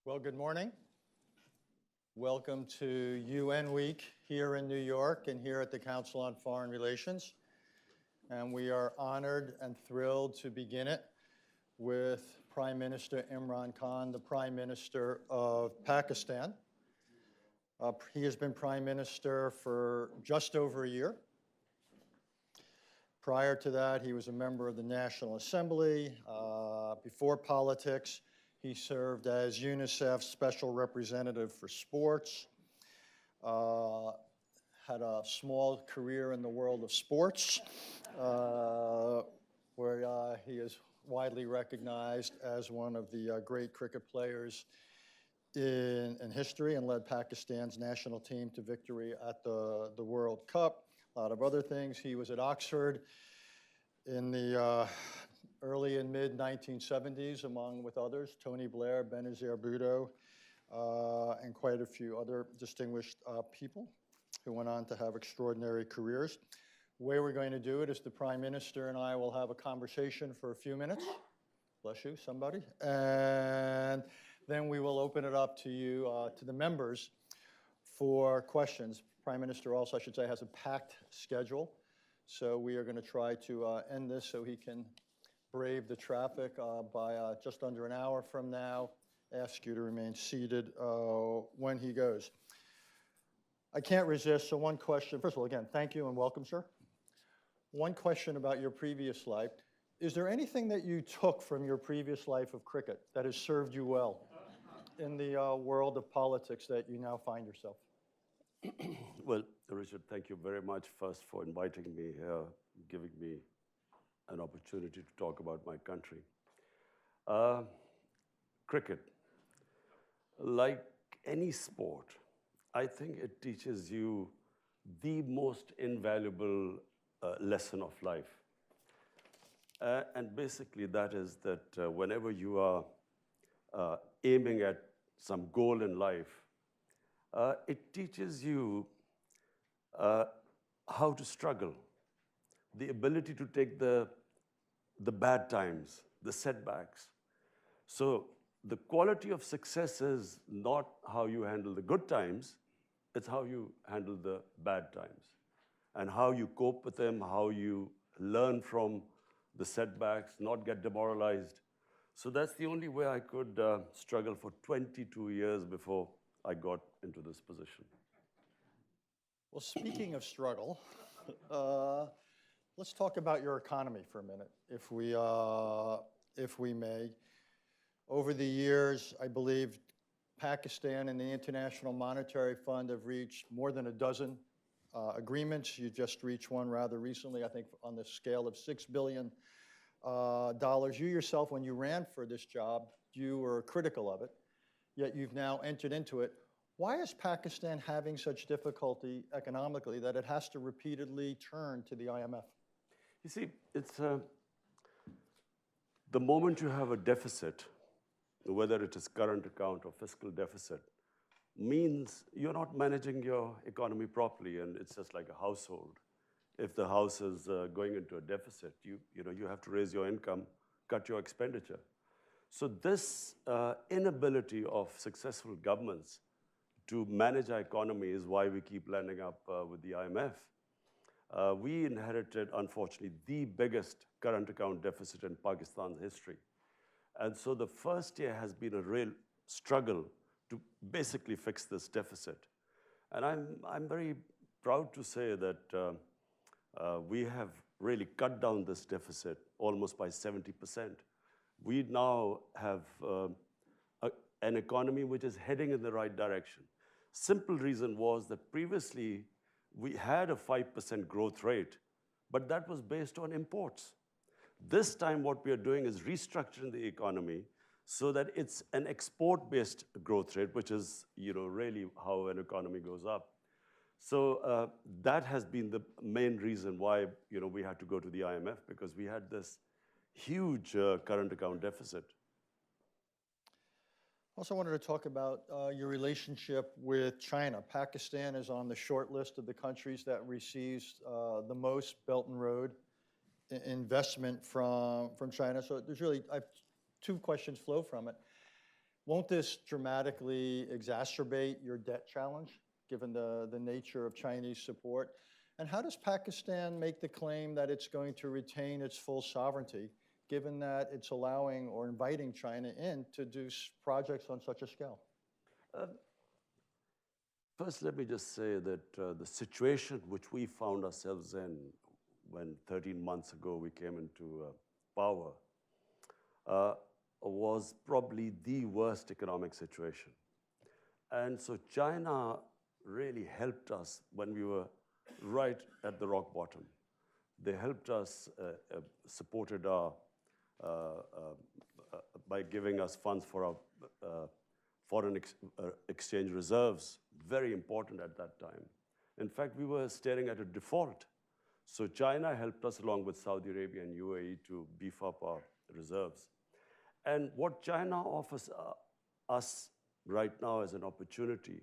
Well, good morning. Welcome to UN Week here in New York and here at the Council on Foreign Relations. And we are honored and thrilled to begin it with Prime Minister Imran Khan, the Prime Minister of Pakistan. He has been Prime Minister for just over a year. Prior to that, he was a member of the National Assembly. Before politics, he served as UNICEF's Special Representative for Sports, had a small career in the world of sports, where he is widely recognized as one of the great cricket players in history and led Pakistan's national team to victory at the World Cup. A lot of other things. He was at Oxford in the early and mid 1970s, with others, Tony Blair, Benazir Bhutto, and quite a few other distinguished people who went on to have extraordinary careers. The way we're going to do it is the Prime Minister and I will have a conversation for a few minutes. Bless you, somebody. And then we will open it up to you, to the members, for questions. Prime Minister also, I should say, has a packed schedule. So we are going to try to end this so he can brave the traffic by just under an hour from now. Ask you to remain seated when he goes. I can't resist, so one question. First of all, again, thank you and welcome, sir. One question about your previous life. Is there anything that you took from your previous life of cricket that has served you well in the world of politics that you now find yourself? Well, Richard, thank you very much first for inviting me here, giving me an opportunity to talk about my country. Cricket, like any sport, I think it teaches you the most invaluable lesson of life. And basically that is that whenever you are aiming at some goal in life, it teaches you how to struggle, the ability to take the bad times, the setbacks. So the quality of success is not how you handle the good times, it's how you handle the bad times and how you cope with them, how you learn from the setbacks, not get demoralized. So that's the only way I could struggle for 22 years before I got into this position. Well, speaking of struggle, let's talk about your economy for a minute, if we may. Over the years, I believe Pakistan and the International Monetary Fund have reached more than a dozen agreements. You just reached one rather recently, I think on the scale of $6 billion. You yourself, when you ran for this job, you were critical of it, yet you've now entered into it. Why is Pakistan having such difficulty economically that it has to repeatedly turn to the IMF? You see, it's the moment you have a deficit, whether it is current account or fiscal deficit, means you're not managing your economy properly, and it's just like a household. If the house is going into a deficit, you have to raise your income, cut your expenditure. So this inability of successful governments to manage our economy is why we keep landing up with the IMF. We inherited, unfortunately, the biggest current account deficit in Pakistan's history. And so the first year has been a real struggle to basically fix this deficit. And I'm very proud to say that we have really cut down this deficit almost by 70%. We now have an economy which is heading in the right direction. Simple reason was that previously we had a 5% growth rate, but that was based on imports. This time what we are doing is restructuring the economy so that it's an export-based growth rate, which is really how an economy goes up. So that has been the main reason why we had to go to the IMF, because we had this huge current account deficit. Also wanted to talk about your relationship with China. Pakistan is on the short list of the countries that receives the most Belt and Road investment from China. So there's really, two questions flow from it. Won't this dramatically exacerbate your debt challenge, given the nature of Chinese support? And how does Pakistan make the claim that it's going to retain its full sovereignty, given that it's allowing or inviting China in to do projects on such a scale? First, let me just say that the situation which we found ourselves in when 13 months ago we came into power was probably the worst economic situation. And so China really helped us when we were right at the rock bottom. They helped us, supported our, by giving us funds for our foreign exchange reserves, very important at that time. In fact, we were staring at a default. So China helped us along with Saudi Arabia and UAE to beef up our reserves. And what China offers us right now as an opportunity,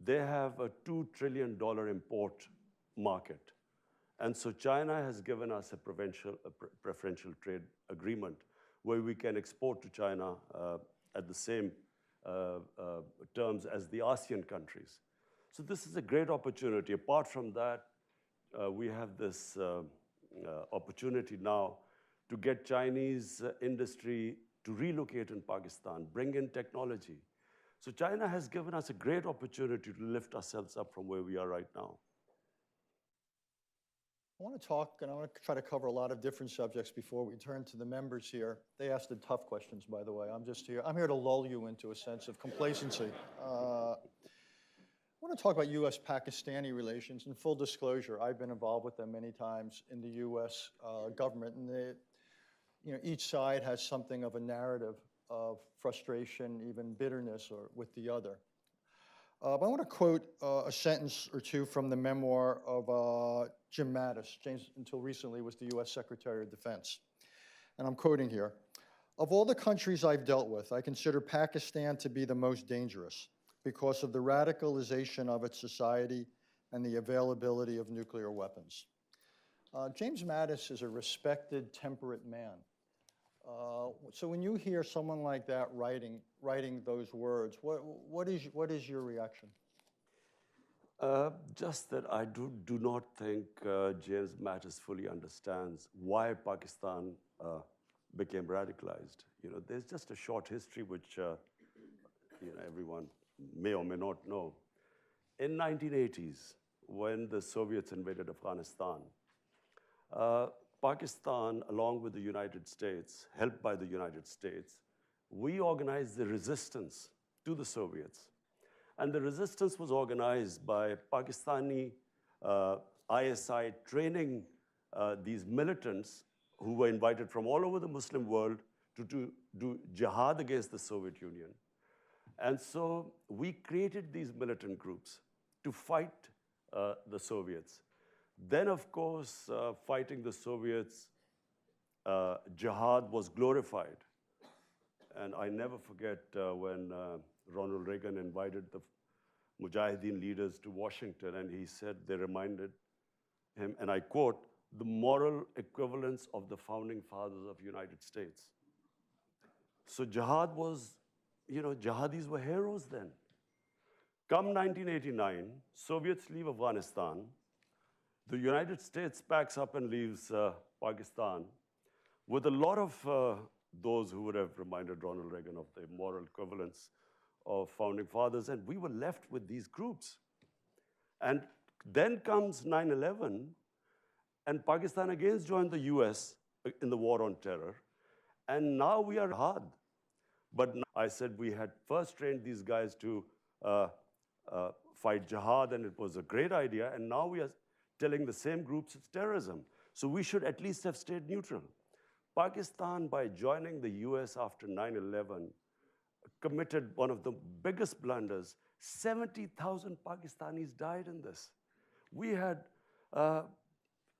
they have a $2 trillion import market. And so China has given us a preferential trade agreement where we can export to China at the same terms as the ASEAN countries. So this is a great opportunity. Apart from that, we have this opportunity now to get Chinese industry to relocate in Pakistan, bring in technology. So China has given us a great opportunity to lift ourselves up from where we are right now. I want to talk, and I want to try to cover a lot of different subjects before we turn to the members here. They asked the tough questions, by the way. I'm here to lull you into a sense of complacency. I want to talk about U.S.-Pakistani relations. In full disclosure, I've been involved with them many times in the U.S. Government, and each side has something of a narrative of frustration, even bitterness, or with the other. But I want to quote a sentence or two from the memoir of Jim Mattis. James, until recently, was the U.S. Secretary of Defense. And I'm quoting here. Of all the countries I've dealt with, I consider Pakistan to be the most dangerous because of the radicalization of its society and the availability of nuclear weapons. James Mattis is a respected, temperate man. So when you hear someone like that writing those words, what is your reaction? Just that I do not think James Mattis fully understands why Pakistan became radicalized. There's just a short history which everyone may or may not know. In 1980s, when the Soviets invaded Afghanistan, Pakistan, along with the United States, helped by the United States, we organized the resistance to the Soviets. And the resistance was organized by Pakistani ISI training these militants who were invited from all over the Muslim world to do jihad against the Soviet Union. And so we created these militant groups to fight the Soviets. Then, of course, fighting the Soviets, jihad was glorified. And I never forget when Ronald Reagan invited the Mujahideen leaders to Washington, and he said they reminded him, and I quote, the moral equivalence of the founding fathers of the United States. So jihad was, jihadis were heroes then. Come 1989, Soviets leave Afghanistan. The United States packs up and leaves Pakistan with a lot of those who would have reminded Ronald Reagan of the moral equivalence of founding fathers, and we were left with these groups. And then comes 9/11, and Pakistan again joined the US in the war on terror, and now we are hard. But I said we had first trained these guys to fight jihad, and it was a great idea, and now we are telling the same groups it's terrorism. So we should at least have stayed neutral. Pakistan, by joining the US after 9/11, committed one of the biggest blunders. 70,000 Pakistanis died in this. We had,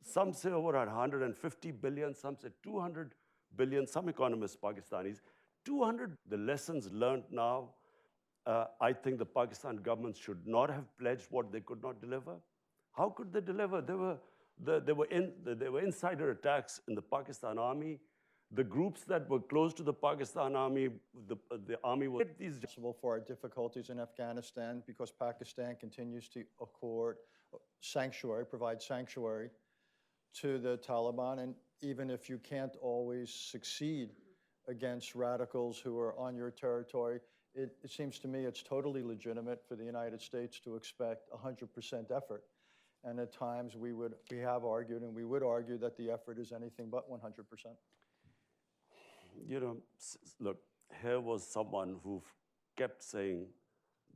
some say over 150 billion, some say 200 billion, some economists, Pakistanis. 200, the lessons learned now, I think the Pakistan government should not have pledged what they could not deliver. How could they deliver? There were insider attacks in the Pakistan army. The groups that were close to the Pakistan army, the army was these. Responsible for our difficulties in Afghanistan because Pakistan continues to accord sanctuary, provide sanctuary to the Taliban. And even if you can't always succeed against radicals who are on your territory, it seems to me it's totally legitimate for the United States to expect 100% effort. And at times we have argued and we would argue that the effort is anything but 100%. You know, look, here was someone who kept saying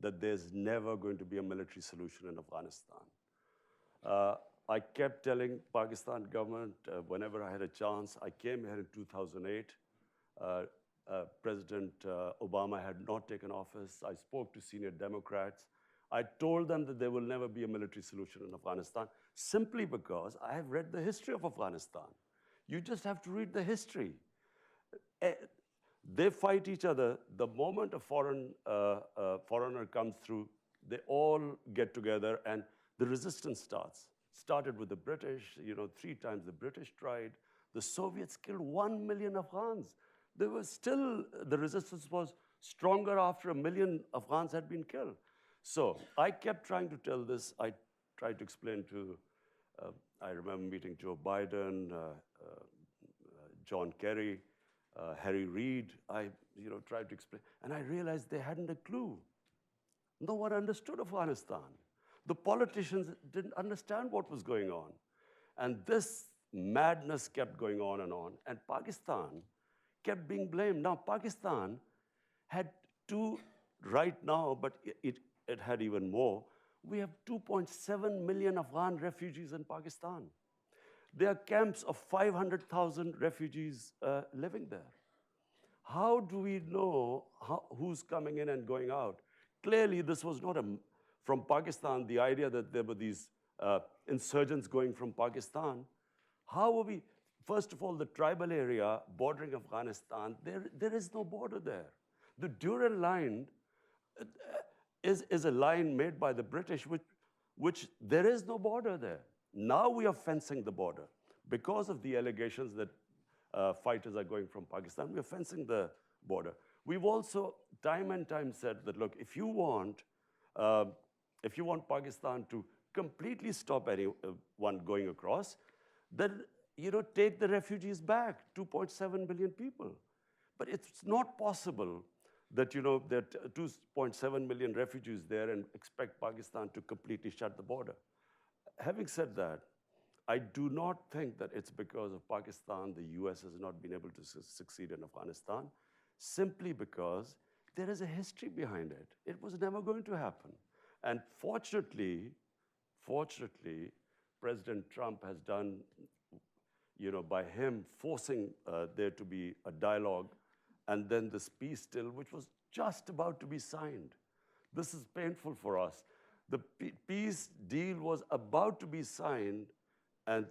that there's never going to be a military solution in Afghanistan. I kept telling Pakistan government whenever I had a chance. I came here in 2008. President Obama had not taken office. I spoke to senior Democrats. I told them that there will never be a military solution in Afghanistan simply because I have read the history of Afghanistan. You just have to read the history. They fight each other. The moment a foreigner comes through, they all get together and the resistance starts. Started with the British, 3 times the British tried. The Soviets killed 1 million Afghans. There was still, the resistance was stronger after 1 million Afghans had been killed. So I kept trying to tell this. I tried to explain to, I remember meeting Joe Biden, John Kerry, Harry Reid. I tried to explain, and I realized they hadn't a clue. No one understood Afghanistan. The politicians didn't understand what was going on. And this madness kept going on, and Pakistan kept being blamed. Now, Pakistan had 2 right now, but it had even more. We have 2.7 million Afghan refugees in Pakistan. There are camps of 500,000 refugees living there. How do we know who's coming in and going out? Clearly, this was not from Pakistan, the idea that there were these insurgents going from Pakistan. How are we? First of all, the tribal area bordering Afghanistan, there is no border there. The Durand line is a line made by the British, which there is no border there. Now we are fencing the border. Because of the allegations that fighters are going from Pakistan, we are fencing the border. We've also time and time said that, look, if you want Pakistan to completely stop anyone going across, then take the refugees back, 2.7 billion people. But it's not possible that that 2.7 million refugees there and expect Pakistan to completely shut the border. Having said that, I do not think that it's because of Pakistan the US has not been able to succeed in Afghanistan, simply because there is a history behind it. It was never going to happen. And fortunately, President Trump has done, by him forcing there to be a dialogue, and then this peace deal, which was just about to be signed. This is painful for us. The peace deal was about to be signed, and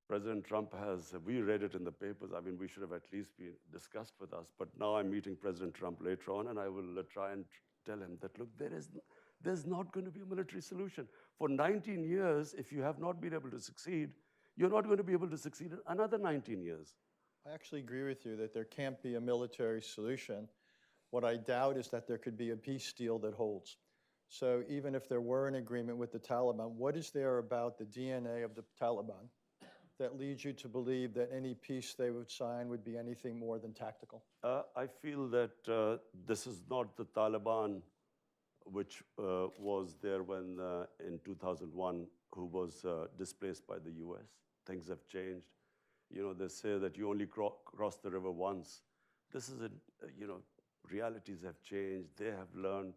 President Trump has, we read it in the papers. I mean, we should have at least been discussed with us. But now I'm meeting President Trump later on, and I will try and tell him that, look, there's not going to be a military solution. For 19 years, if you have not been able to succeed, you're not going to be able to succeed in another 19 years. I actually agree with you that there can't be a military solution. What I doubt is that there could be a peace deal that holds. So even if there were an agreement with the Taliban, what is there about the DNA of the Taliban that leads you to believe that any peace they would sign would be anything more than tactical? I feel that this is not the Taliban which was there when in 2001, who was displaced by the US. Things have changed. They say that you only cross the river once. This is realities have changed. They have learned.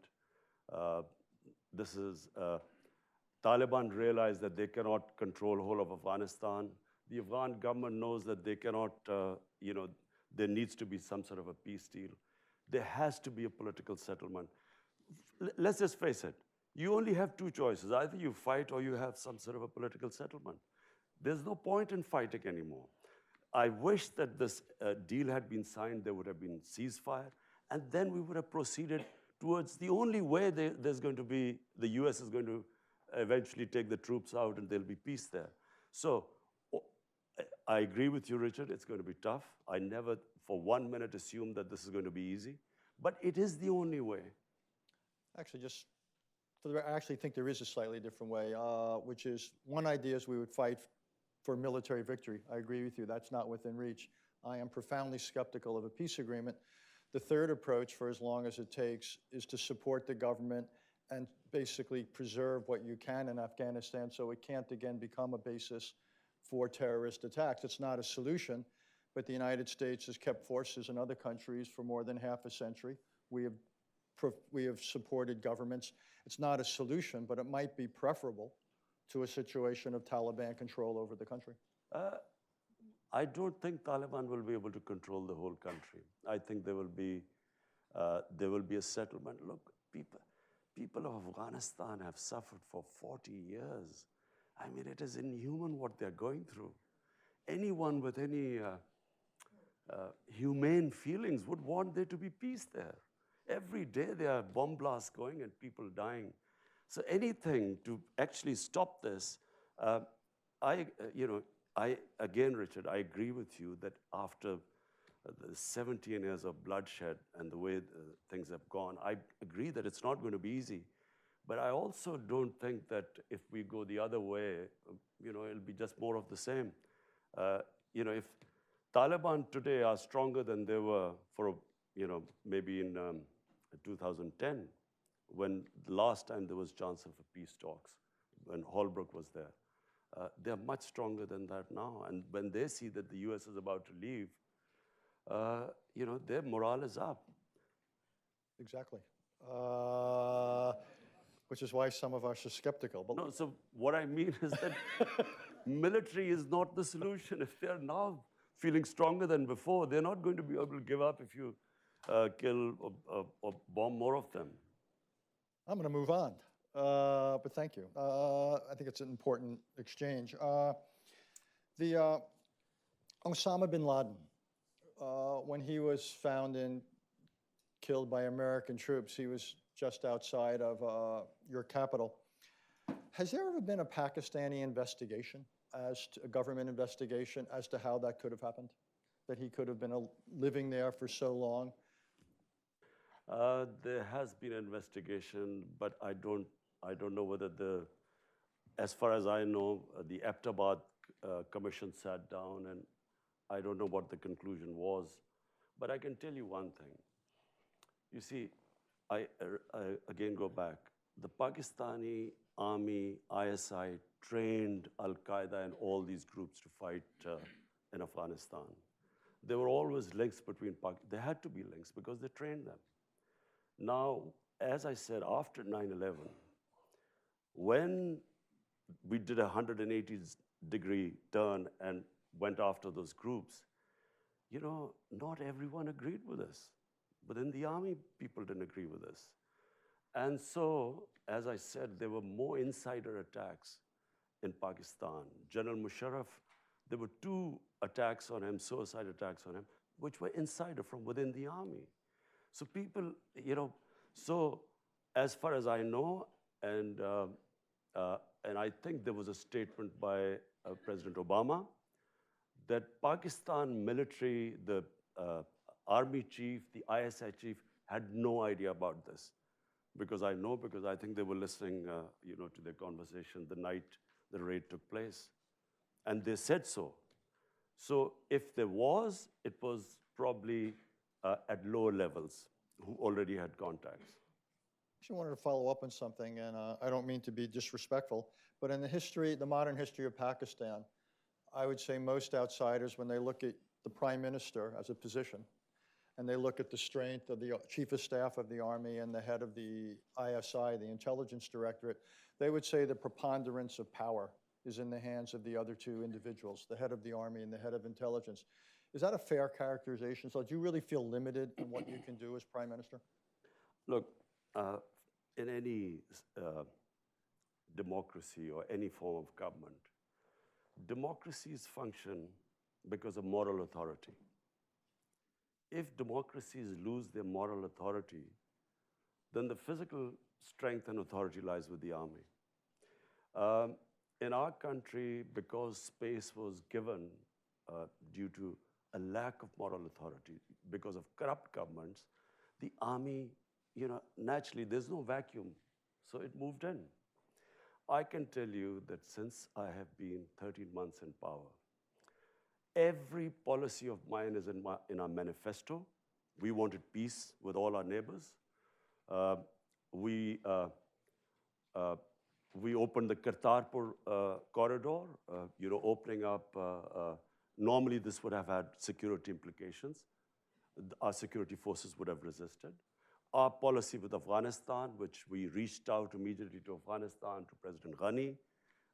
Taliban realized that they cannot control whole of Afghanistan. The Afghan government knows that they cannot, there needs to be some sort of a peace deal. There has to be a political settlement. Let's just face it. You only have 2 choices. Either you fight or you have some sort of a political settlement. There's no point in fighting anymore. I wish that this deal had been signed, there would have been ceasefire, and then we would have proceeded towards the only way there's going to be, the US is going to eventually take the troops out and there'll be peace there. So I agree with you, Richard. It's going to be tough. I never, for 1 minute, assumed that this is going to be easy. But it is the only way. Actually, I actually think there is a slightly different way, which is one idea is we would fight for military victory. I agree with you. That's not within reach. I am profoundly skeptical of a peace agreement. The third approach, for as long as it takes, is to support the government and basically preserve what you can in Afghanistan so it can't again become a basis for terrorist attacks. It's not a solution, but the United States has kept forces in other countries for more than half a century. We have supported governments. It's not a solution, but it might be preferable to a situation of Taliban control over the country. I don't think Taliban will be able to control the whole country. I think there will be a settlement. Look, people of Afghanistan have suffered for 40 years. I mean, it is inhuman what they're going through. Anyone with any humane feelings would want there to be peace there. Every day there are bomb blasts going and people dying. So anything to actually stop this, again, Richard, I agree with you that after the 17 years of bloodshed and the way things have gone, I agree that it's not going to be easy. But I also don't think that if we go the other way, it'll be just more of the same. If Taliban today are stronger than they were for, maybe in 2010, when the last time there was chance of a peace talks, when Holbrooke was there. They're much stronger than that now. And when they see that the US is about to leave, their morale is up. Exactly. Which is why some of us are skeptical. But no, so what I mean is that military is not the solution. If they're now feeling stronger than before, they're not going to be able to give up if you kill or bomb more of them. I'm going to move on, but thank you. I think it's an important exchange. Osama bin Laden, when he was found and killed by American troops, he was just outside of your capital. Has there ever been a Pakistani investigation, a government investigation, as to how that could have happened? That he could have been living there for so long? There has been an investigation, but I don't know whether as far as I know, the Abbottabad commission sat down, and I don't know what the conclusion was. But I can tell you one thing. You see, I again go back. The Pakistani army, ISI, trained Al-Qaeda and all these groups to fight in Afghanistan. There were always links between there had to be links because they trained them. Now, as I said, after 9/11, when we did a 180-degree turn and went after those groups, not everyone agreed with us. But in the army, people didn't agree with us. And so, as I said, there were more insider attacks in Pakistan. General Musharraf, there were 2 attacks on him, suicide attacks on him, which were insider from within the army. So people, so as far as I know, and I think there was a statement by President Obama that Pakistan military, the army chief, the ISI chief, had no idea about this. Because I think they were listening, to their conversation the night the raid took place. And they said so. So if there was, it was probably at lower levels who already had contacts. I wanted to follow up on something, and I don't mean to be disrespectful, but in the modern history of Pakistan, I would say most outsiders, when they look at the prime minister as a position, and they look at the strength of the chief of staff of the army and the head of the ISI, the intelligence directorate, they would say the preponderance of power is in the hands of the other 2 individuals, the head of the army and the head of intelligence. Is that a fair characterization? So do you really feel limited in what you can do as prime minister? Look, in any democracy or any form of government, democracies function because of moral authority. If democracies lose their moral authority, then the physical strength and authority lies with the army. In our country, because space was given due to a lack of moral authority, because of corrupt governments, the army, naturally, there's no vacuum, so it moved in. I can tell you that since I have been 13 months in power, every policy of mine is in our manifesto. We wanted peace with all our neighbors. Uh, we, uh, uh, we opened the Kartarpur corridor, opening up. Normally, this would have had security implications. Our security forces would have resisted. Our policy with Afghanistan, which we reached out immediately to Afghanistan, to President Ghani.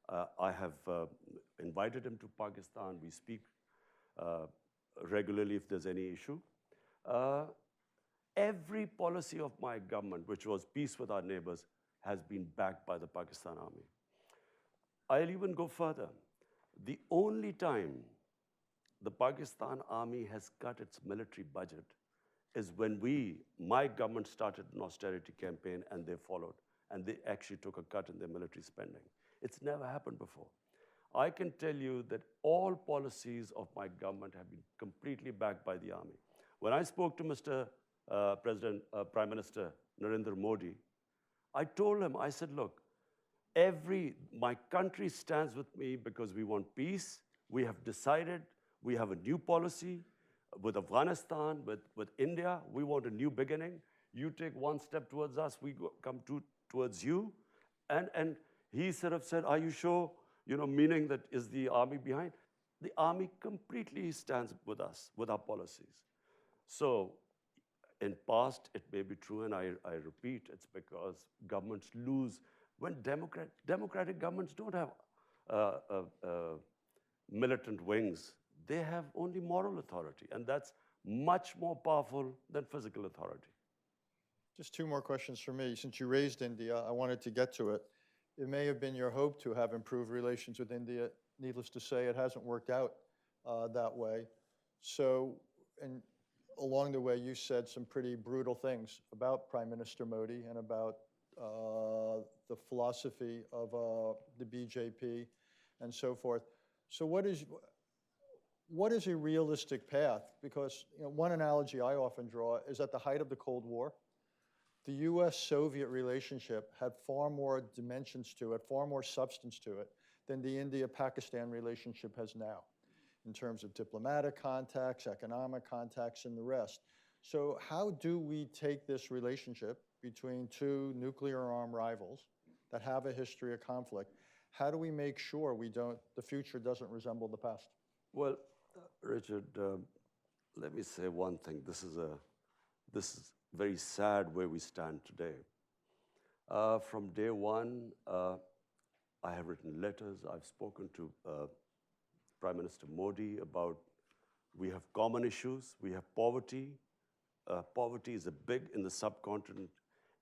I have invited him to Pakistan. We speak regularly if there's any issue. Every policy of my government, which was peace with our neighbors, has been backed by the Pakistan Army. I'll even go further. The only time the Pakistan Army has cut its military budget is when my government started an austerity campaign and they followed, and they actually took a cut in their military spending. It's never happened before. I can tell you that all policies of my government have been completely backed by the army. When I spoke to Mr. Prime Minister Narendra Modi, I told him, I said, look, my country stands with me because we want peace. We have decided, we have a new policy with Afghanistan, with India. We want a new beginning. You take one step towards us, we come towards you. And he sort of said, are you sure? Meaning that is the army behind? The army completely stands with us, with our policies. So in past, it may be true, and I repeat, it's because governments lose. When democratic governments don't have militant wings, they have only moral authority, and that's much more powerful than physical authority. Just two more questions for me. Since you raised India, I wanted to get to it. It may have been your hope to have improved relations with India. Needless to say, it hasn't worked out that way. So, and along the way, you said some pretty brutal things about Prime Minister Modi and about the philosophy of the BJP and so forth. So what is a realistic path? Because one analogy I often draw is at the height of the Cold War, the US-Soviet relationship had far more dimensions to it, far more substance to it than the India-Pakistan relationship has now, in terms of diplomatic contacts, economic contacts, and the rest. So how do we take this relationship between two nuclear-armed rivals that have a history of conflict? How do we make sure the future doesn't resemble the past? Well, Richard, let me say one thing. This is very sad where we stand today. From day one, I have written letters. I've spoken to Prime Minister Modi about we have common issues. We have poverty. Poverty is big in the subcontinent.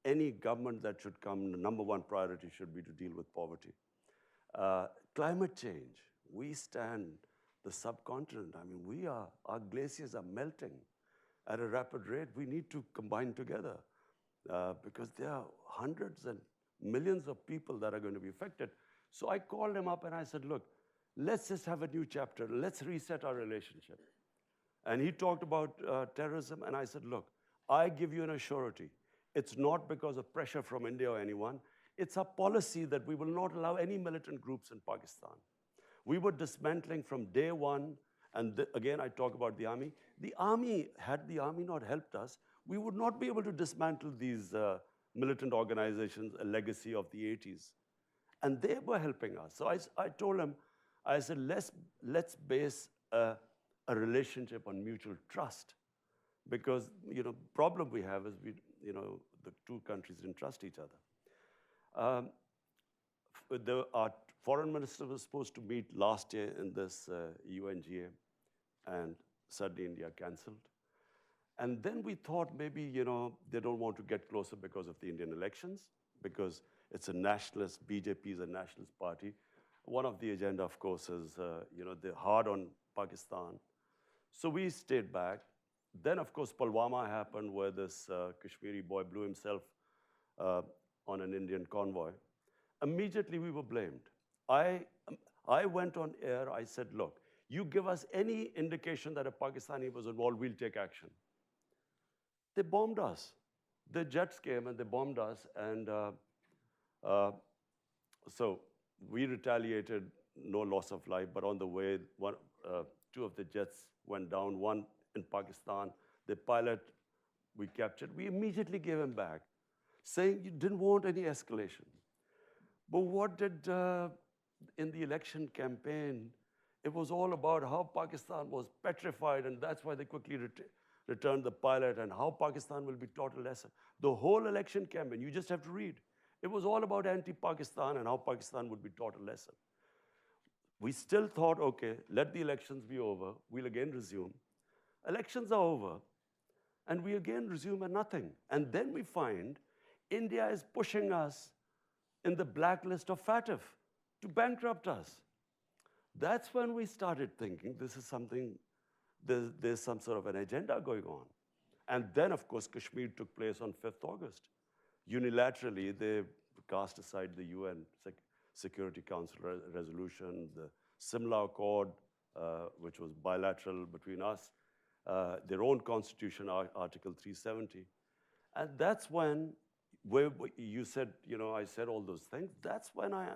Any government that should come, the number one priority should be to deal with poverty. Climate change. We stand the subcontinent. I mean, our glaciers are melting at a rapid rate. We need to combine together because there are hundreds and millions of people that are going to be affected. So I called him up and I said, look, let's just have a new chapter. Let's reset our relationship. And he talked about terrorism, and I said, look, I give you an assurity. It's not because of pressure from India or anyone. It's a policy that we will not allow any militant groups in Pakistan. We were dismantling from day one, and again, I talk about the army. Had the army not helped us, we would not be able to dismantle these militant organizations, a legacy of the 80s. And they were helping us. So I told him, I said, let's base a relationship on mutual trust. Because, problem we have is the two countries didn't trust each other. Our foreign minister was supposed to meet last year in this UNGA, and suddenly India canceled. And then we thought maybe, they don't want to get closer because of the Indian elections, because it's a nationalist, BJP is a nationalist party. One of the agenda, of course, is, they're hard on Pakistan. So we stayed back. Then, of course, Pulwama happened, where this Kashmiri boy blew himself on an Indian convoy. Immediately, we were blamed. I went on air, I said, look, You give us any indication that a Pakistani was involved, we'll take action. They bombed us. The jets came and they bombed us, and uh, so we retaliated, no loss of life, but on the way, two of the jets went down, one in Pakistan. The pilot we captured, we immediately gave him back, saying you didn't want any escalation. But what did, in the election campaign, it was all about how Pakistan was petrified, and that's why they quickly returned the pilot, and how Pakistan will be taught a lesson. The whole election campaign, you just have to read. It was all about anti-Pakistan and how Pakistan would be taught a lesson. We still thought, okay, let the elections be over. We'll again resume. Elections are over, and we again resume at nothing. And then we find India is pushing us in the blacklist of FATF to bankrupt us. That's when we started thinking this is something, there's some sort of an agenda going on. And then, of course, Kashmir took place on 5th August. Unilaterally, they cast aside the UN Security Council resolution, the Simla Accord, which was bilateral between us, their own constitution, Article 370. And that's when, where you said, I said all those things, that's when I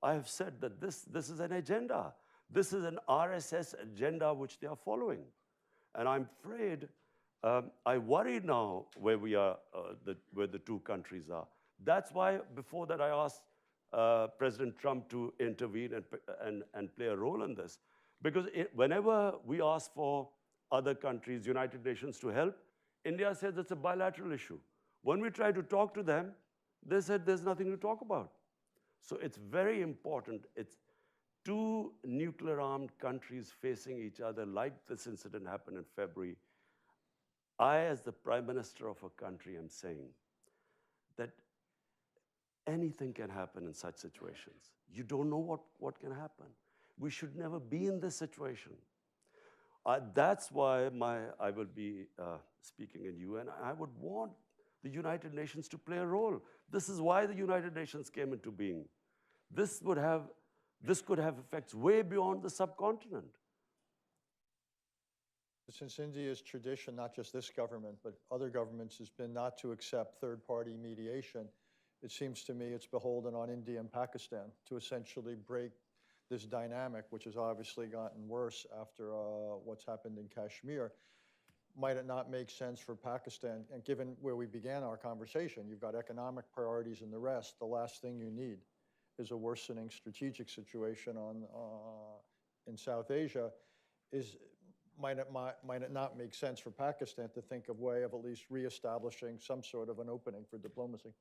have said that this is an agenda. This is an RSS agenda which they are following. And I'm afraid, I worry now where we are, where the two countries are. That's why before that I asked President Trump to intervene and play a role in this. Because whenever we ask for other countries, United Nations to help, India says it's a bilateral issue. When we try to talk to them, they said there's nothing to talk about. So it's very important. It's two nuclear-armed countries facing each other, like this incident happened in February. I, as the Prime Minister of a country, am saying that anything can happen in such situations. You don't know what can happen. We should never be in this situation. That's why I will be speaking in UN. I would want the United Nations to play a role. This is why the United Nations came into being. This could have effects way beyond the subcontinent. Since India's tradition, not just this government, but other governments, has been not to accept third-party mediation, it seems to me it's beholden on India and Pakistan to essentially break this dynamic, which has obviously gotten worse after what's happened in Kashmir. Might it not make sense for Pakistan, and given where we began our conversation, you've got economic priorities and the rest, the last thing you need is a worsening strategic situation in South Asia. Might it not make sense for Pakistan to think of a way of at least reestablishing some sort of an opening for diplomacy?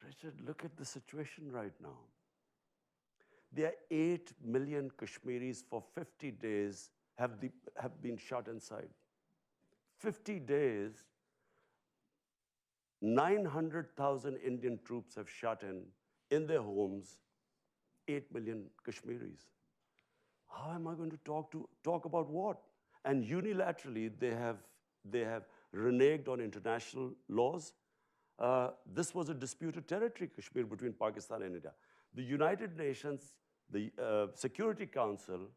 Richard, look at the situation right now. There are 8 million Kashmiris for 50 days have been shut inside. 50 days, 900,000 Indian troops have shut in their homes, 8 million Kashmiris. How am I going to talk about what? And unilaterally, they have reneged on international laws. This was a disputed territory, Kashmir, between Pakistan and India. The United Nations, the Security Council,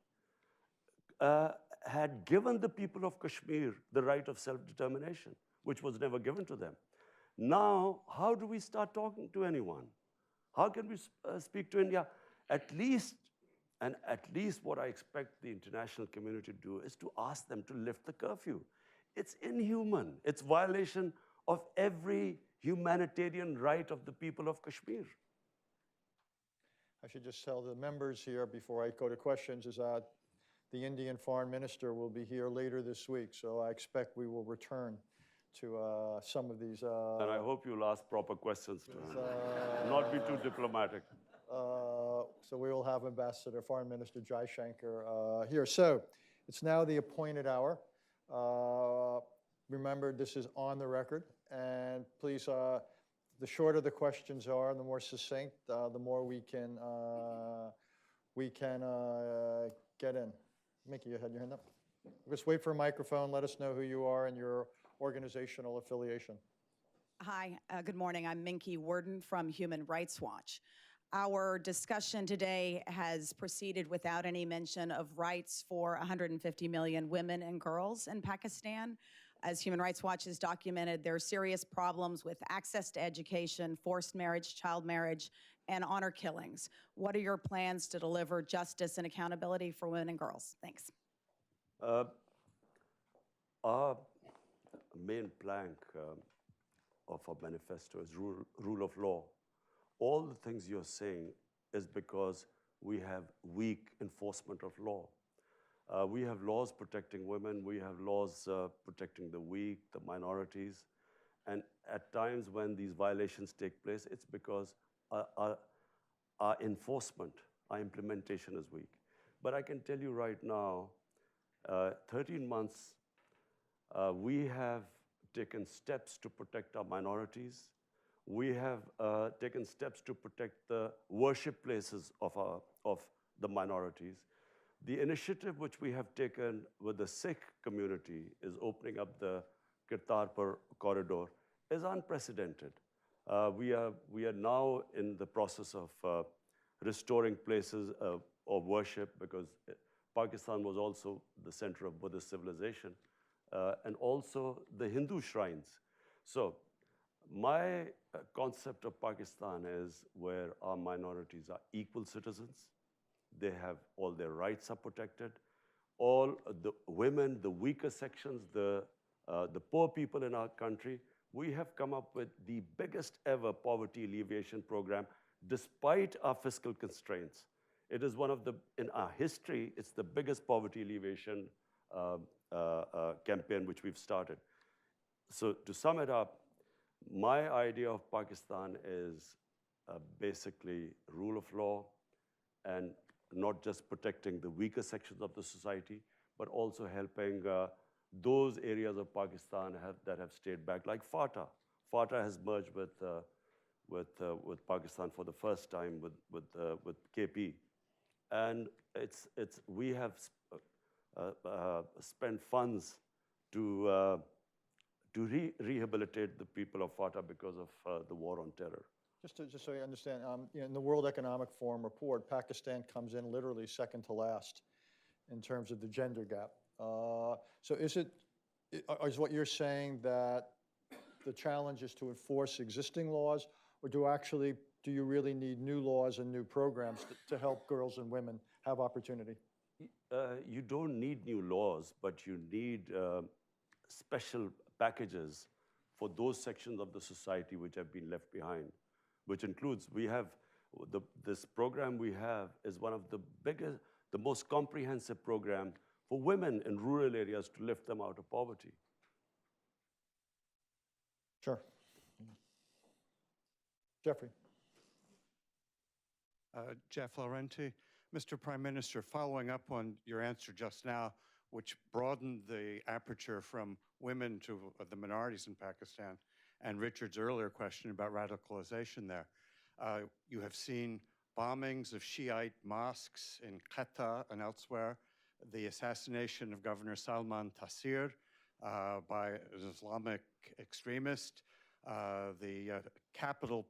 had given the people of Kashmir the right of self-determination, which was never given to them. Now, how do we start talking to anyone? How can we speak to India? At least what I expect the international community to do is to ask them to lift the curfew. It's inhuman. It's violation of every humanitarian right of the people of Kashmir. I should just tell the members here before I go to questions is that the Indian Foreign Minister will be here later this week, so I expect we will return to some of these. And I hope you'll ask proper questions to him, not be too diplomatic. So we will have Ambassador, Foreign Minister Jaishankar here. So it's now the appointed hour. Remember, this is on the record, and please, the shorter the questions are, the more succinct, the more we can get in. Mickey, you had your hand up? Just wait for a microphone. Let us know who you are and your organizational affiliation. Hi, good morning. I'm Minky Worden from Human Rights Watch. Our discussion today has proceeded without any mention of rights for 150 million women and girls in Pakistan. As Human Rights Watch has documented, there are serious problems with access to education, forced marriage, child marriage, and honor killings. What are your plans to deliver justice and accountability for women and girls? Thanks. Our main plank of our manifesto is rule of law. All the things you're saying is because we have weak enforcement of law. We have laws protecting women, we have laws protecting the weak, the minorities, and at times when these violations take place, it's because our enforcement, our implementation is weak. But I can tell you right now, 13 months, we have taken steps to protect our minorities. We have taken steps to protect the worship places of the minorities. The initiative which we have taken with the Sikh community is opening up the Kartarpur corridor is unprecedented. We are now in the process of restoring places of worship because Pakistan was also the center of Buddhist civilization, and also the Hindu shrines. So my concept of Pakistan is where our minorities are equal citizens. They have all their rights are protected. All the women, the weaker sections, the poor people in our country, we have come up with the biggest ever poverty alleviation program despite our fiscal constraints. It is one of the, in our history, it's the biggest poverty alleviation campaign which we've started. So to sum it up, my idea of Pakistan is basically rule of law and not just protecting the weaker sections of the society, but also helping those areas of Pakistan that have stayed back, like FATA. FATA has merged with Pakistan for the first time with KP. And we have spent funds to rehabilitate the people of FATA because of the war on terror. Just so you understand, in the World Economic Forum report, Pakistan comes in literally second to last in terms of the gender gap. So is what you're saying that the challenge is to enforce existing laws, or do you really need new laws and new programs to help girls and women have opportunity? You don't need new laws, but you need special packages for those sections of the society which have been left behind, which includes, this program we have is one of the biggest, the most comprehensive program for women in rural areas to lift them out of poverty. Sure. Jeffrey. Jeff Laurenti. Mr. Prime Minister, following up on your answer just now, which broadened the aperture from women to the minorities in Pakistan, and Richard's earlier question about radicalization there. You have seen bombings of Shiite mosques in Quetta and elsewhere, the assassination of Governor Salman Taseer by an Islamic extremist, the capital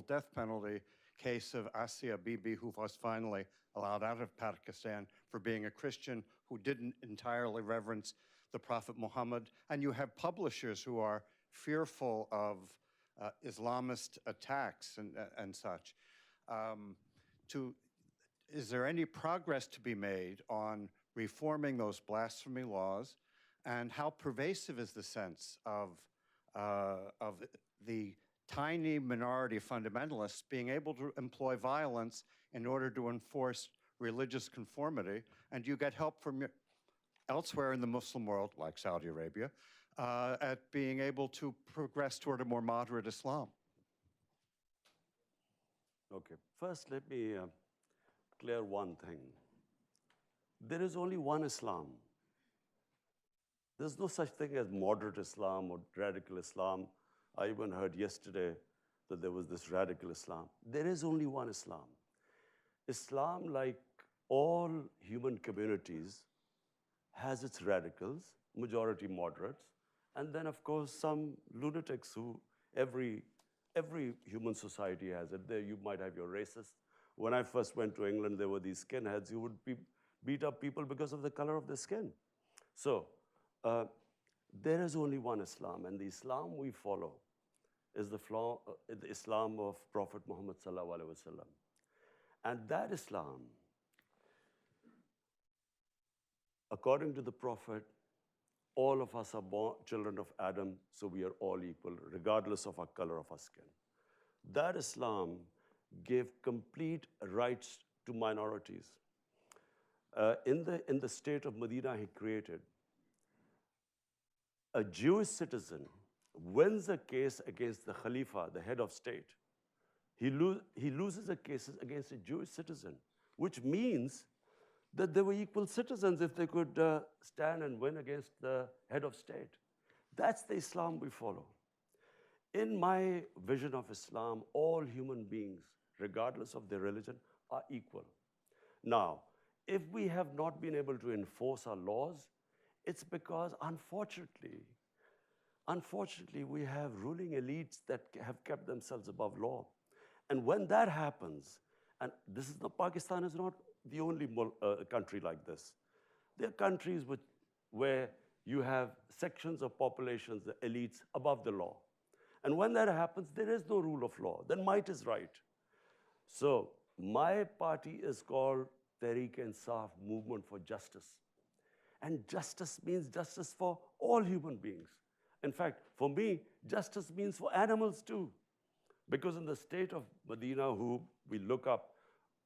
death penalty case of Asia Bibi, who was finally allowed out of Pakistan for being a Christian who didn't entirely reverence the Prophet Muhammad. And you have publishers who are fearful of Islamist attacks and such. Is there any progress to be made on reforming those blasphemy laws? And how pervasive is the sense of the tiny minority of fundamentalists being able to employ violence in order to enforce religious conformity? And do you get help from elsewhere in the Muslim world, like Saudi Arabia, at being able to progress toward a more moderate Islam? Okay, first let me clear one thing. There is only one Islam. There's no such thing as moderate Islam or radical Islam. I even heard yesterday that there was this radical Islam. There is only one Islam. Islam, like all human communities, has its radicals, majority moderates, and then of course some lunatics who every every human society has it. There you might have your racists. When I first went to England, there were these skinheads who would beat up people because of the color of their skin. So there is only one Islam, and the Islam we follow is the Islam of Prophet Muhammad sallallahu alaihi wasallam. And that Islam, according to the Prophet, all of us are born children of Adam, so we are all equal, regardless of our color of our skin. That Islam gave complete rights to minorities. In the state of Medina he created, a Jewish citizen wins a case against the Khalifa, the head of state. He loses the cases against a Jewish citizen, which means that they were equal citizens if they could stand and win against the head of state. That's the Islam we follow. In my vision of Islam, all human beings, regardless of their religion, are equal. Now, if we have not been able to enforce our laws, it's because, unfortunately, we have ruling elites that have kept themselves above law. And when that happens, and Pakistan is not the only country like this. There are countries where you have sections of populations, the elites, above the law. And when that happens, there is no rule of law. Then might is right. So my party is called Tehreek-e-Insaf, Movement for Justice. And justice means justice for all human beings. In fact, for me, justice means for animals too. Because in the state of Medina, who we look up,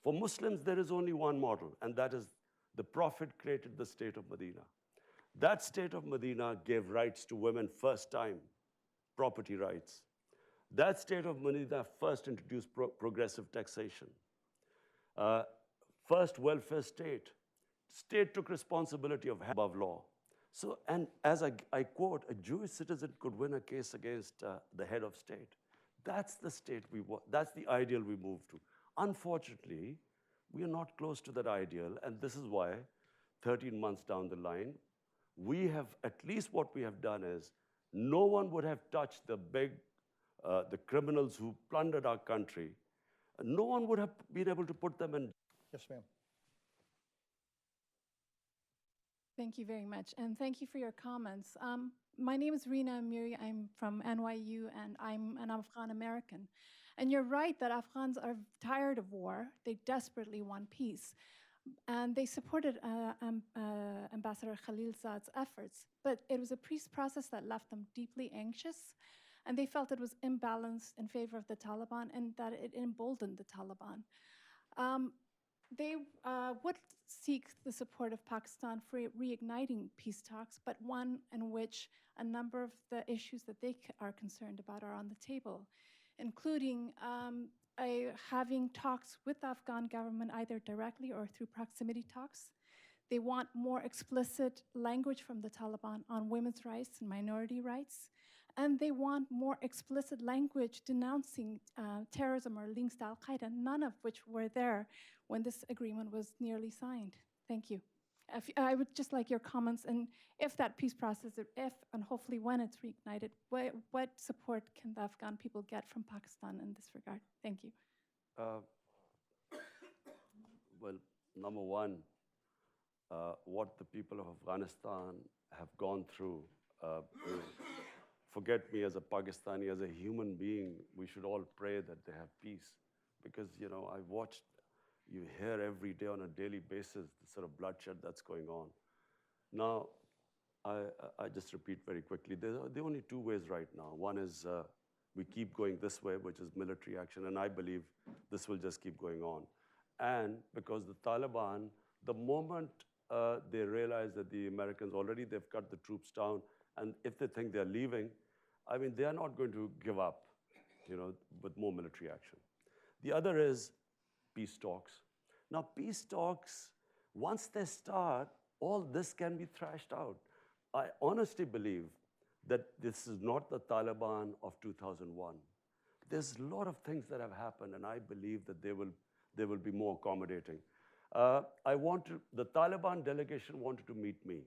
for Muslims, there is only one model, and that is the Prophet created the state of Medina. That state of Medina gave rights to women first time, property rights. That state of Medina first introduced progressive taxation. First welfare state. State took responsibility of above law. So, and as I quote, a Jewish citizen could win a case against the head of state. That's the state that's the ideal we move to. Unfortunately, we are not close to that ideal, and this is why 13 months down the line, we have, at least what we have done is, no one would have touched the criminals who plundered our country. No one would have been able to put them in. Yes, ma'am. Thank you very much, and thank you for your comments. My name is Reena Amiri. I'm from NYU, and I'm an Afghan American. And you're right that Afghans are tired of war. They desperately want peace. And they supported Ambassador Khalilzad's efforts. But it was a peace process that left them deeply anxious. And they felt it was imbalanced in favor of the Taliban and that it emboldened the Taliban. They would seek the support of Pakistan for reigniting peace talks, but one in which a number of the issues that they are concerned about are on the table, including having talks with the Afghan government either directly or through proximity talks. They want more explicit language from the Taliban on women's rights and minority rights. And they want more explicit language denouncing terrorism or links to Al-Qaeda, none of which were there when this agreement was nearly signed. Thank you. I would just like your comments, and if that peace process, if and hopefully when it's reignited, what support can the Afghan people get from Pakistan in this regard? Thank you. Well, number one, what the people of Afghanistan have gone through, forget me as a Pakistani, as a human being, we should all pray that they have peace. Because, I've watched, you hear every day on a daily basis the sort of bloodshed that's going on. Now, I just repeat very quickly, there are only two ways right now. One is we keep going this way, which is military action, and I believe this will just keep going on. And because the Taliban, the moment they realize that the Americans they've cut the troops down, and if they think they're leaving, I mean, they are not going to give up, with more military action. The other is peace talks. Now, peace talks, once they start, all this can be thrashed out. I honestly believe that this is not the Taliban of 2001. There's a lot of things that have happened, and I believe that they will be more accommodating. The Taliban delegation wanted to meet me.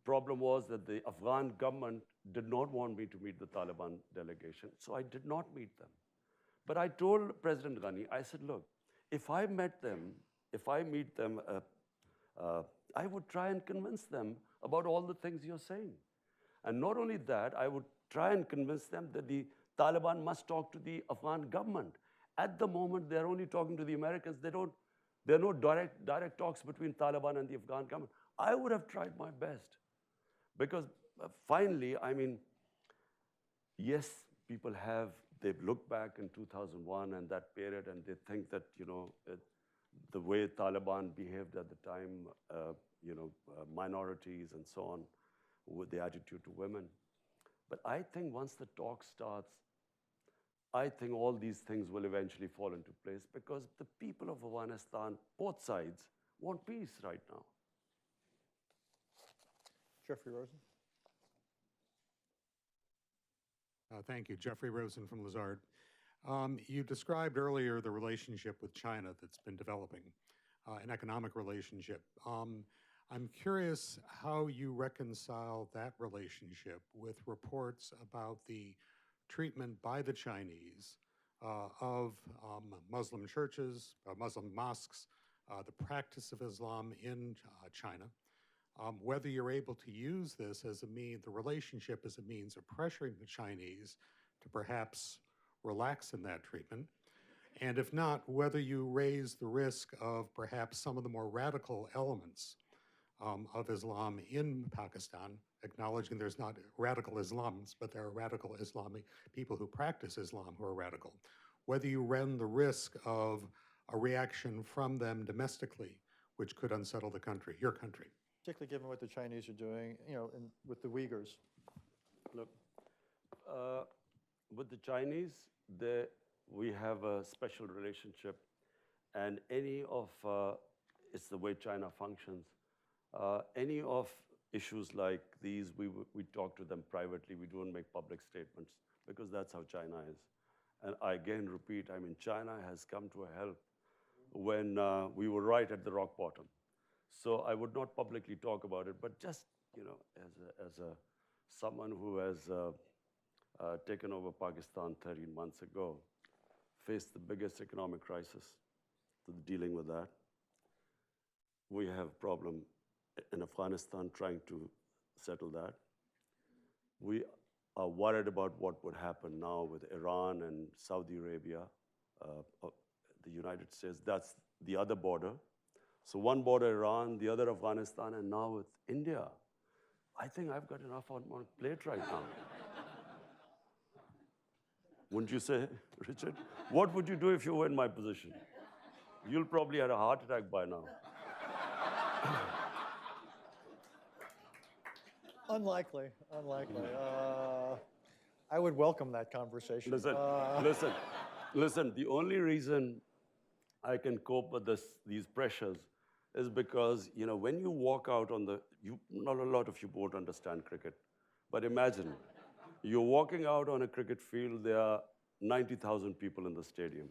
problem was that the Afghan government did not want me to meet the Taliban delegation, so I did not meet them. But I told President Ghani, I said, look, if I meet them, I would try and convince them about all the things you're saying. And not only that, I would try and convince them that the Taliban must talk to the Afghan government. At the moment, they're only talking to the Americans. There are no direct talks between Taliban and the Afghan government. I would have tried my best. Because finally, I mean, yes, they've looked back in 2001 and that period, and they think that, the way Taliban behaved at the time, minorities and so on, with the attitude to women. But I think once the talk starts, I think all these things will eventually fall into place because the people of Afghanistan, both sides, want peace right now. Jeffrey Rosen. Thank you. Jeffrey Rosen from Lazard. You described earlier the relationship with China that's been developing, an economic relationship. I'm curious how you reconcile that relationship with reports about the treatment by the Chinese of Muslim churches, Muslim mosques, the practice of Islam in China. Whether you're able to use this as the relationship as a means of pressuring the Chinese to perhaps relax in that treatment, and if not, whether you raise the risk of perhaps some of the more radical elements of Islam in Pakistan, acknowledging there's not radical Islams, but there are radical Islamic people who practice Islam who are radical, whether you run the risk of a reaction from them domestically, which could unsettle the country, your country. Particularly given what the Chinese are doing, with the Uyghurs. Look, with the Chinese, we have a special relationship, and it's the way China functions. Any of issues like these, we talk to them privately. We don't make public statements because that's how China is. And I again repeat, I mean, China has come to a help when we were right at the rock bottom. So I would not publicly talk about it, but just, as someone who has taken over Pakistan 13 months ago, faced the biggest economic crisis, dealing with that. We have a problem in Afghanistan trying to settle that. We are worried about what would happen now with Iran and Saudi Arabia, the United States. That's the other border. So one border Iran, the other Afghanistan, and now with India. I think I've got enough on my plate right now. Wouldn't you say, Richard? What would you do if you were in my position? You'll probably have a heart attack by now. Unlikely. I would welcome that conversation. Listen, the only reason I can cope with these pressures is because, when you walk out on not a lot of you won't understand cricket, but imagine, you're walking out on a cricket field, there are 90,000 people in the stadium.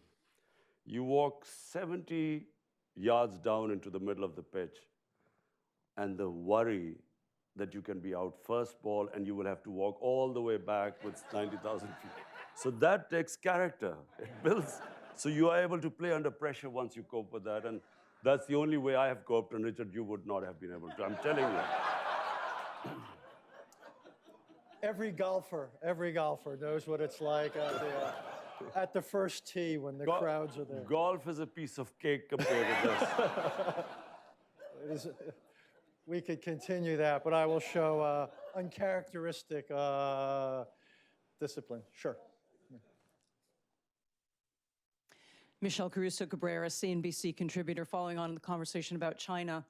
You walk 70 yards down into the middle of the pitch, and the worry that you can be out first ball and you will have to walk all the way back with 90,000 people. So that takes character. It builds. So you are able to play under pressure once you cope with that. And that's the only way I have coped. And Richard, you would not have been able to. I'm telling you. Every golfer knows what it's like at the first tee when the crowds are there. Golf is a piece of cake compared to this. We could continue that, but I will show uncharacteristic discipline. Sure. Michelle Caruso-Cabrera, CNBC contributor, following on the conversation about China.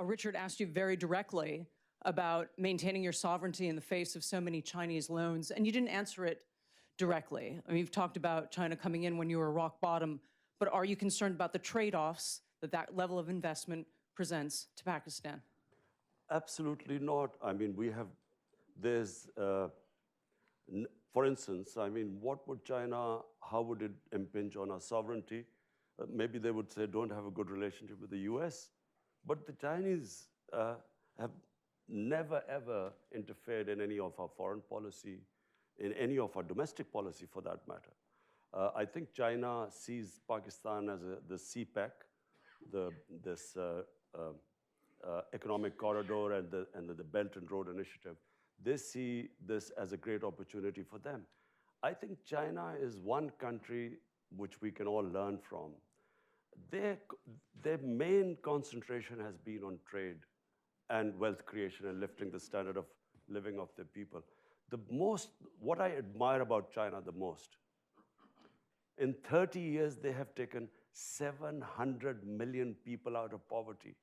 Richard asked you very directly about maintaining your sovereignty in the face of so many Chinese loans, and you didn't answer it directly. I mean, you've talked about China coming in when you were rock bottom, but are you concerned about the trade-offs that level of investment presents to Pakistan? Absolutely not. I mean, for instance, I mean, what would China, how would it impinge on our sovereignty? Maybe they would say, don't have a good relationship with the US. But the Chinese have never ever interfered in any of our foreign policy, in any of our domestic policy for that matter. I think China sees Pakistan as the CPEC, this economic corridor and the Belt and Road Initiative. They see this as a great opportunity for them. I think China is one country which we can all learn from. Their main concentration has been on trade and wealth creation and lifting the standard of living of their people. What I admire about China the most, in 30 years, they have taken 700 million people out of poverty.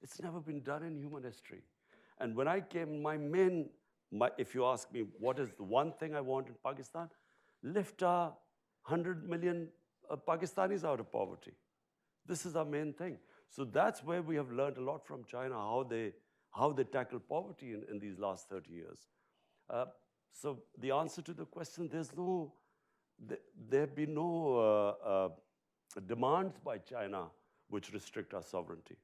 It's never been done in human history. And when I came, if you ask me, what is the one thing I want in Pakistan? Lift our 100 million Pakistanis out of poverty. This is our main thing. So that's where we have learned a lot from China, how they tackle poverty in these last 30 years. So the answer to the question, there have been no demands by China which restrict our sovereignty.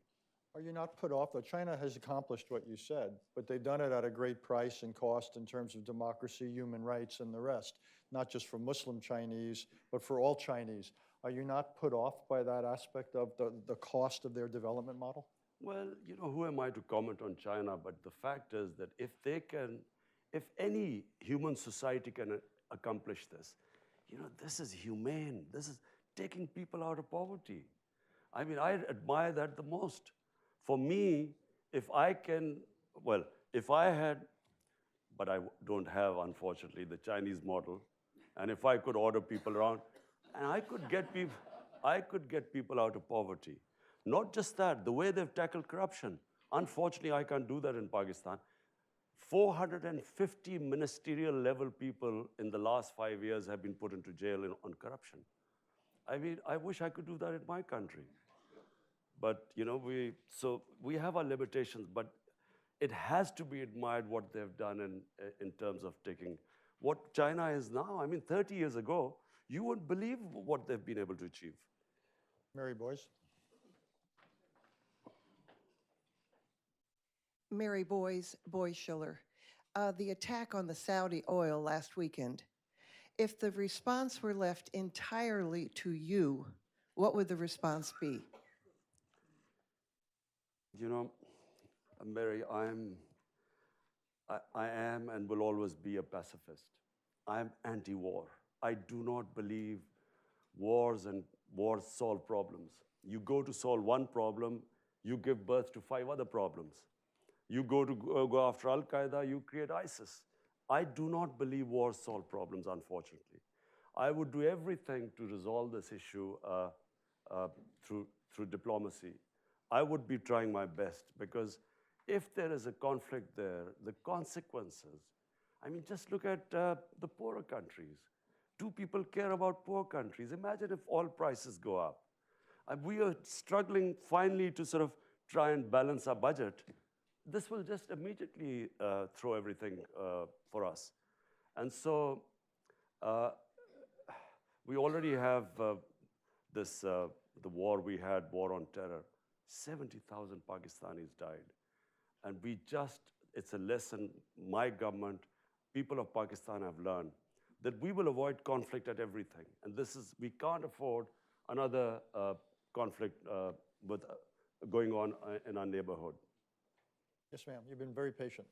Are you not put off, though? China has accomplished what you said, but they've done it at a great price and cost in terms of democracy, human rights, and the rest, not just for Muslim Chinese, but for all Chinese. Are you not put off by that aspect of the cost of their development model? Well, who am I to comment on China? But the fact is that if any human society can accomplish this, this is humane. This is taking people out of poverty. I mean, I admire that the most. For me, if I had, but I don't have, unfortunately, the Chinese model, and if I could order people around, and I could get people out of poverty. Not just that, the way they've tackled corruption. Unfortunately, I can't do that in Pakistan. 450 ministerial level people in the last 5 years have been put into jail on corruption. I mean, I wish I could do that in my country. But, we have our limitations, but it has to be admired what they've done in terms of taking what China is now. I mean, 30 years ago, you wouldn't believe what they've been able to achieve. Mary Boyce. Mary Boyce Schiller. The attack on the Saudi oil last weekend, if the response were left entirely to you, what would the response be? Mary, I am and will always be a pacifist. I am anti-war. I do not believe wars solve problems. You go to solve one problem, you give birth to 5 other problems. You go after Al-Qaeda, you create ISIS. I do not believe wars solve problems, unfortunately. I would do everything to resolve this issue through diplomacy. I would be trying my best, because if there is a conflict there, the consequences, I mean, just look at the poorer countries. Do people care about poor countries? Imagine if oil prices go up. We are struggling finally to sort of try and balance our budget. This will just immediately throw everything for us. And so we already have the war we had, war on terror. 70,000 Pakistanis died. And it's a lesson my government, people of Pakistan have learned, that we will avoid conflict at everything. And we can't afford another conflict going on in our neighborhood. Yes, ma'am. You've been very patient.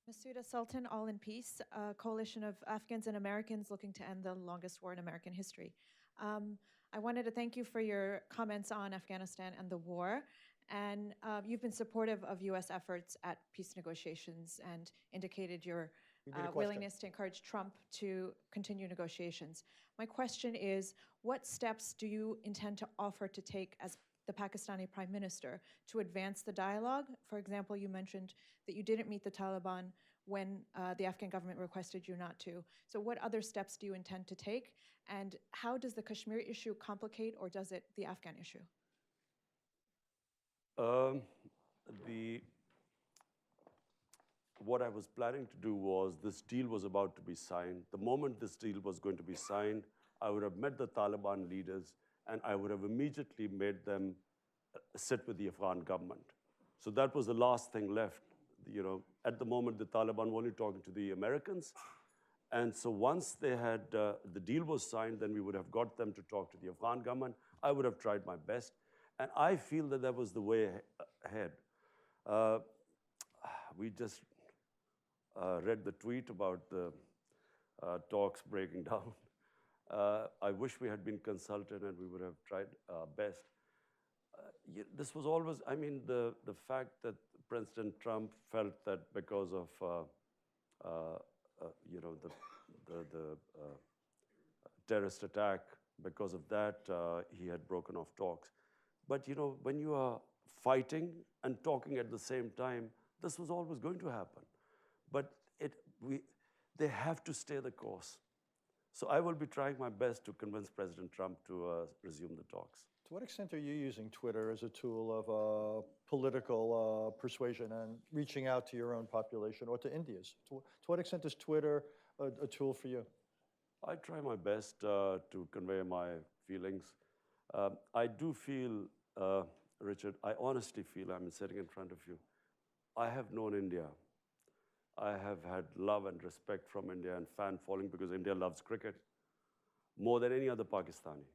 Masuda Sultan, All in Peace, a coalition of Afghans and Americans looking to end the longest war in American history. I wanted to thank you for your comments on Afghanistan and the war. And you've been supportive of U.S. efforts at peace negotiations and indicated your willingness to encourage Trump to continue negotiations. My question is, what steps do you intend to offer to take as the Pakistani Prime Minister to advance the dialogue? For example, you mentioned that you didn't meet the Taliban when the Afghan government requested you not to. So what other steps do you intend to take? And how does the Kashmir issue complicate, or does it the Afghan issue? What I was planning to do was, this deal was about to be signed. The moment this deal was going to be signed, I would have met the Taliban leaders, and I would have immediately made them sit with the Afghan government. So that was the last thing left. At the moment, the Taliban were only talking to the Americans. And so once they had, the deal was signed, then we would have got them to talk to the Afghan government. I would have tried my best. And I feel that that was the way ahead. We just read the tweet about the talks breaking down. I wish we had been consulted and we would have tried our best. This was always, I mean, the fact that President Trump felt that because of, the terrorist attack, because of that, he had broken off talks. But, when you are fighting and talking at the same time, this was always going to happen. But they have to stay the course. So I will be trying my best to convince President Trump to resume the talks. To what extent are you using Twitter as a tool of political persuasion and reaching out to your own population or to India's? To what extent is Twitter a tool for you? I try my best to convey my feelings. I do feel, Richard, I honestly feel, I'm sitting in front of you, I have known India. I have had love and respect from India and fan following because India loves cricket more than any other Pakistani.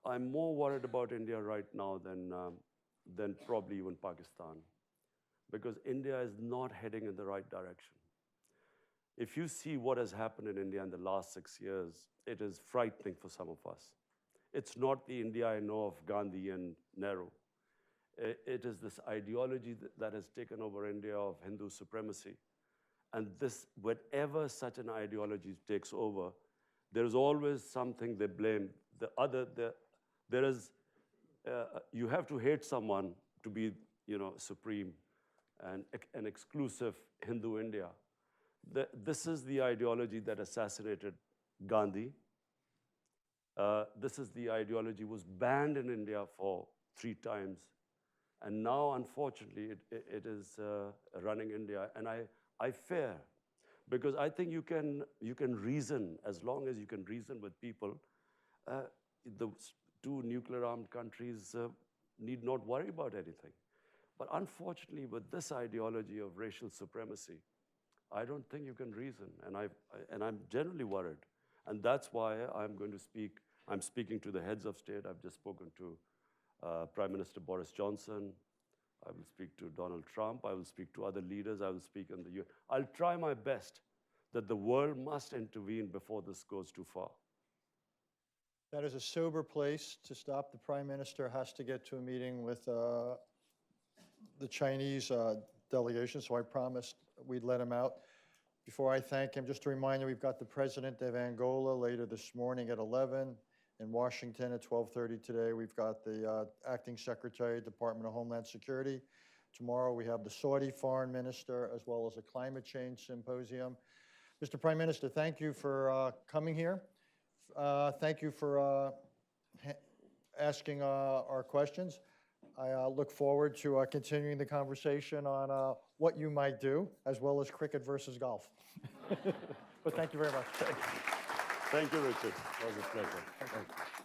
I'm more worried about India right now than probably even Pakistan, because India is not heading in the right direction. If you see what has happened in India in the last 6 years, it is frightening for some of us. It's not the India I know of Gandhi and Nehru. It is this ideology that has taken over India of Hindu supremacy. And whenever such an ideology takes over, there is always something they blame. You have to hate someone to be, supreme and an exclusive Hindu India. This is the ideology that assassinated Gandhi. This is the ideology was banned in India for 3 times. And now, unfortunately, it is running India. And I fear, because I think you can reason, as long as you can reason with people. The 2 nuclear-armed countries need not worry about anything. But unfortunately, with this ideology of racial supremacy, I don't think you can reason, and I'm generally worried. And that's why I'm speaking to the heads of state. I've just spoken to Prime Minister Boris Johnson. I will speak to Donald Trump. I will speak to other leaders. I will speak in the UN. I'll try my best that the world must intervene before this goes too far. That is a sober place to stop. The Prime Minister has to get to a meeting with the Chinese delegation, so I promised we'd let him out. Before I thank him, just a reminder, we've got the President of Angola later this morning at 11. In Washington at 12:30 today, we've got the Acting Secretary, Department of Homeland Security. Tomorrow we have the Saudi Foreign Minister as well as a climate change symposium. Mr. Prime Minister, thank you for coming here. Thank you for asking our questions. I look forward to continuing the conversation on what you might do, as well as cricket versus golf. But thank you very much. Thank you, Richard. It was a pleasure. Thank you.